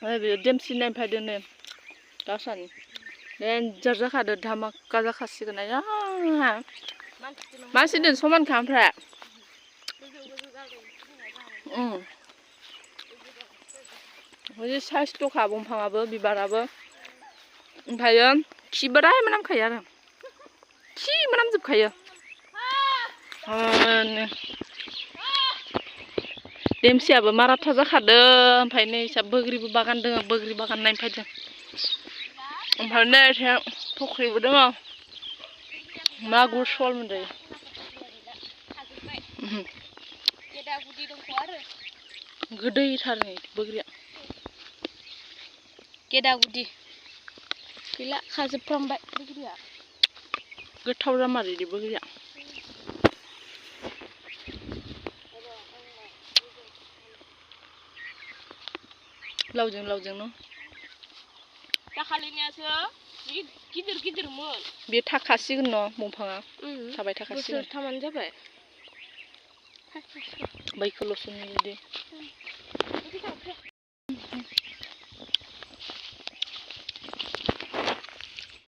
왜 댐시네 파드네 다산 렌 저저카드 다마 까자카시그나야 마시든 소만 감프라 응 어제 사시도 가봉팡아버 비바라버 오마요 키바라이 만남카야 키 만남줍카요 네 댐시याबो माराथा जाखादो ओमफ्राय नै इसा बोग्रिबो बागान दङ बोग्रि बागान नायनो फैदों ओमफ्राय नै एसे फख्रिबो दङ मागुर सल मोनजायो गोदैथार नै बोग्रिया गेदागुदि गैला खाजोबफ्रांबाय बोग्रिया गोथाव जामारो इदि बोग्रिया लावजों न दाखालिनियासो गिदिर-गिदिरमोन बे थाखासिगोन न दंफाङा थाबाय थाखासिगोन बोसोरथामानो जाबाय बैखौल'सो नुयोदि